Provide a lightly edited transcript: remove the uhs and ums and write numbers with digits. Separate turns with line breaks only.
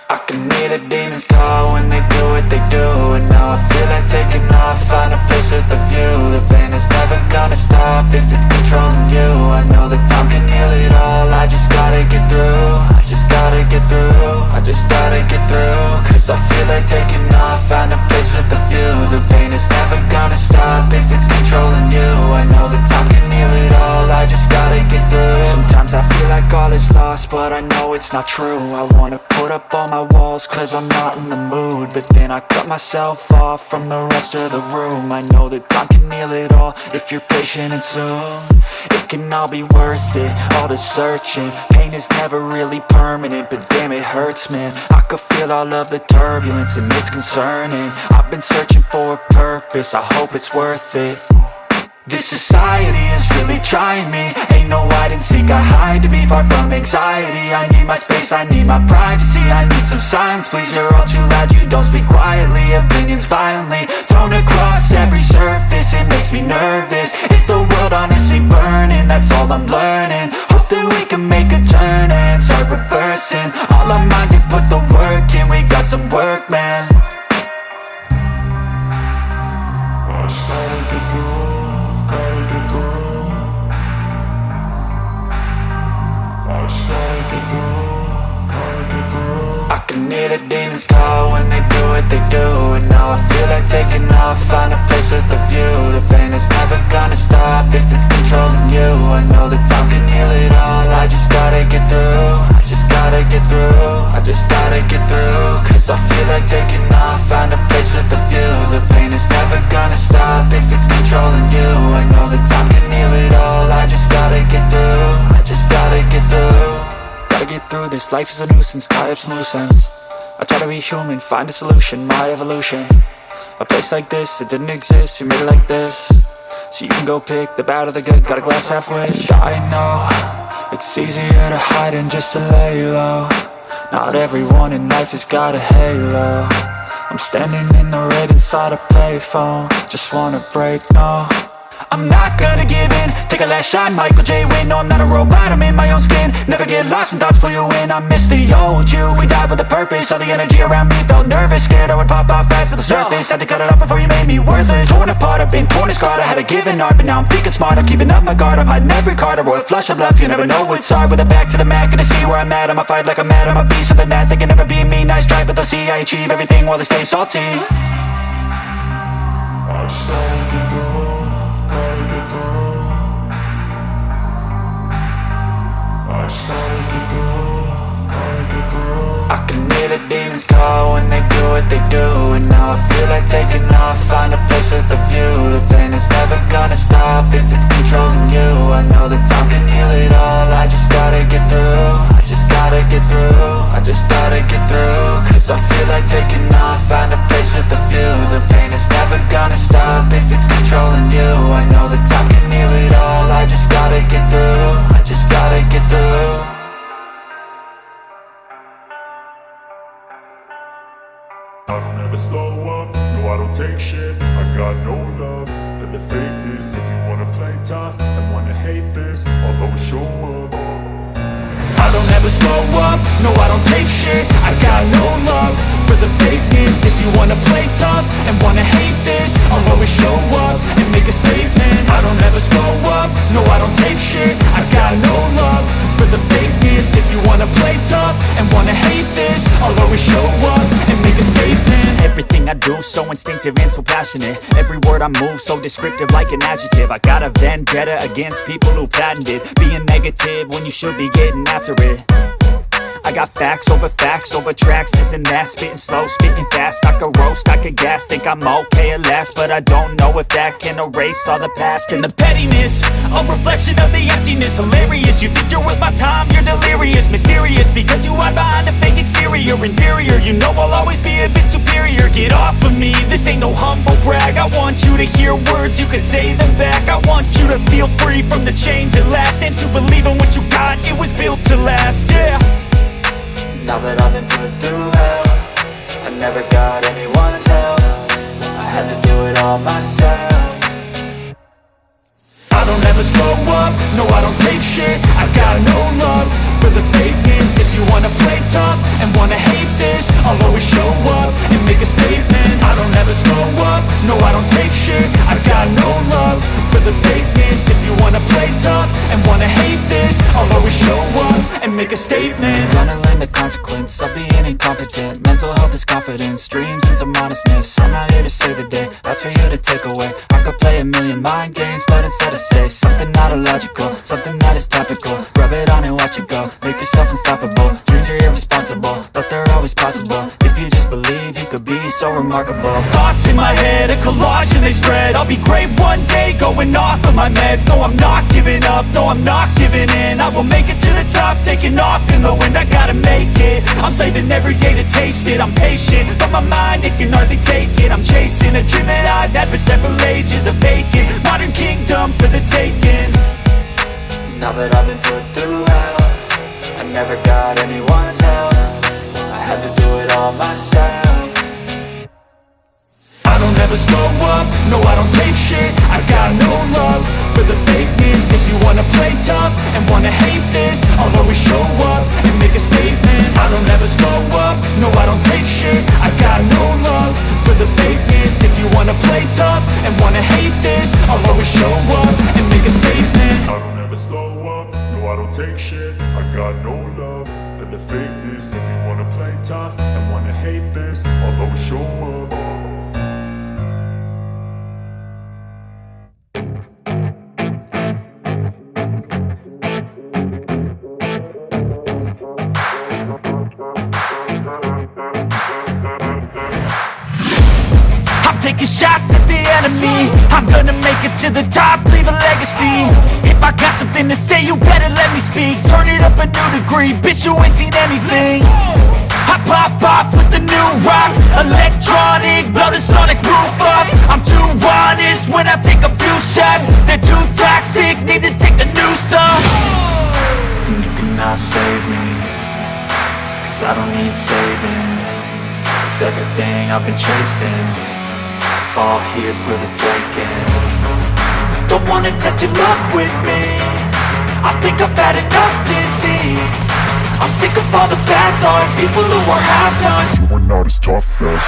I can hear the demons call when they do what they do. And now I feel like taking off, find a place with a view. The pain is never gonna stop if it's controlling you. I know that time can heal it all, I just gotta get through. I just gotta get through, I just gotta get through. Cause I feel like taking off, find a place with a view. The pain is never gonna stop if it's controlling you. I know that time can heal it all, I just gotta get through. Sometimes I feel like all is lost, but I know it's not true. I wanna put up all my walls cause I'm not in the mood, but then I cut myself off from the rest of the room. I know that time can heal it all if you're patient, and soon it can all be worth it, all the searching. Pain is never really permanent, but damn it hurts, man. I could feel all of the turbulence and it's concerning. I've been searching for a purpose, I hope it's worth it. This society is really trying me. Ain't no hide and seek, I hide to be far from anxiety. I need my space, I need my privacy. I need some silence, please, you're all too loud. You don't speak quietly, opinions violently thrown across every surface. It makes me nervous, is the world honestly burning? That's all I'm learning. Hope that we can make a turn and start reversing all our minds and put the work in. We got some work, man. I started to do. I can hear the demons call when they do what they do. And now I feel like taking off, find a place with a view. The pain is never gonna stop if it's controlling you. I know that time can heal it all, I just gotta get through. I just gotta get through, I just gotta get through. Cause I feel like taking off, find a place with a view. The pain is never gonna stop if it's controlling you. I know that time can heal it all, I just gotta get through. I just gotta get through. Gotta get through this, life is a nuisance, tie up some loose ends. I try to be human, find a solution, my evolution. A place like this, it didn't exist, we made it like this. So you can go pick the bad or the good, got a glass halfway. I know, it's easier to hide than just to lay low. Not everyone in life has got a halo. I'm standing in the red inside a payphone, just wanna break, no. I'm not gonna give in, take a last shot, Michael J. Win. No, I'm not a robot, I'm in my own skin. Never get lost when thoughts pull you in. I miss the old you, we died with a purpose. All the energy around me felt nervous, scared I would pop off fast to the surface. Had to cut it off before you made me worthless. Torn apart, I've been torn and scarred. I had a given art, but now I'm thinking smart. I'm keeping up my guard, I'm hiding every card. A royal flush of love, you never know what's hard. With a back to the mat, gonna see where I'm at. I'ma fight like I'm mad, I'm a beast of the net. They can never be me, nice try, but they'll see I achieve everything while they stay salty. I started to go. I can hear the demons call when they do what they do. And now I feel like taking off, find a place with a view. The pain is never gonna stop if it's controlling you. I know that time can heal it all, I just gotta get through. I just gotta get through, I just gotta get through. Cause I feel like taking off, find a place with a view. The pain is never gonna stop if it's controlling you. I know that time can heal it all, I just gotta get through. I just gotta get through.
I don't ever slow up, no I don't take shit. I got no love for the fakeness. If you wanna play tough and wanna hate this, I'll always show up.
I don't ever slow up, no I don't take shit. I got no love for the fakeness. If you wanna play tough and wanna hate this, I'll always show up and make a statement. I don't ever slow up, no I don't take shit. I got no love for the fakeness. If you wanna play tough and wanna hate this, I'll always show up and make a statement. Everything I do so instinctive and so passionate. Every word I move so descriptive like an adjective. I got a vendetta against people who patented being negative when you should be getting after it. I got facts over tracks, this and that. Spitting slow, spitting fast. I could roast, I could gas. Think I'm okay at last, but I don't know if that can erase all the past. And the pettiness, a reflection of the emptiness. Hilarious, you think you're worth my time, you're delirious. Mysterious, because you hide behind a fake exterior. Inferior, you know I'll always be a bit superior. Get off of me, this ain't no humble brag. I want you to hear words, you can say them back. I want you to feel free from the chains at last, and to believe in what you got, it was built to last, yeah. Now that I've been put through hell, I never got anyone's help. I had to do it all myself. I don't ever slow up, no I don't take shit. I got no love for the fakeness. If you wanna play tough and wanna hate this, I'll always show up and make a statement. I don't ever slow up, no I don't take shit. I got no love for the fakeness. If you wanna play tough and wanna hate this, I'll always show up and make a statement. Gonna learn the consequence of being incompetent. Mental health is confidence, dreams and some modestness. I'm not here to save the day, that's for you to take away. I could play a million mind games, but instead I say something not illogical, something that is topical. Rub it on and watch it go, make yourself unstoppable. Dreams are irresponsible, but they're always possible. If you just believe, you could be so remarkable. Thoughts in my head, a collage and they spread. I'll be great one day, going off of my meds. No, I'm not giving up, no, I'm not giving in. I will make it to the top, taking off in the wind. I gotta make it, I'm saving every day to taste it. I'm patient, but my mind, it can hardly take it. I'm chasing a dream that I've had for several ages. A vacant, modern kingdom for the taking. Now that I've been put through hell, I never got anyone's help. I had to do it all myself. I don't ever slow up, no I don't take shit. I got no love for the fakeness. If you wanna play tough and wanna hate this, I'll always show up and make a statement. I don't ever slow up, no I don't take shit. I got no love for the fakeness. If you wanna play tough and wanna hate this, I'll always show up and make a statement.
I don't ever slow up, no I don't take shit. I got no love for the fakeness. If you wanna play tough and wanna hate this, I'll always show up.
Taking shots at the enemy, I'm gonna make it to the top, leave a legacy. If I got something to say, you better let me speak. Turn it up a new degree, bitch, you ain't seen anything. I pop off with the new rock, electronic, blow the sonic roof up. I'm too honest when I take a few shots. They're too toxic, need to take the noose off. And you cannot save me, cause I don't need saving. It's everything I've been chasing, all here for the taking. Don't wanna test your luck with me, I think I've had enough disease. I'm sick of all the bad thoughts, people who are half-nots.
You are not as tough as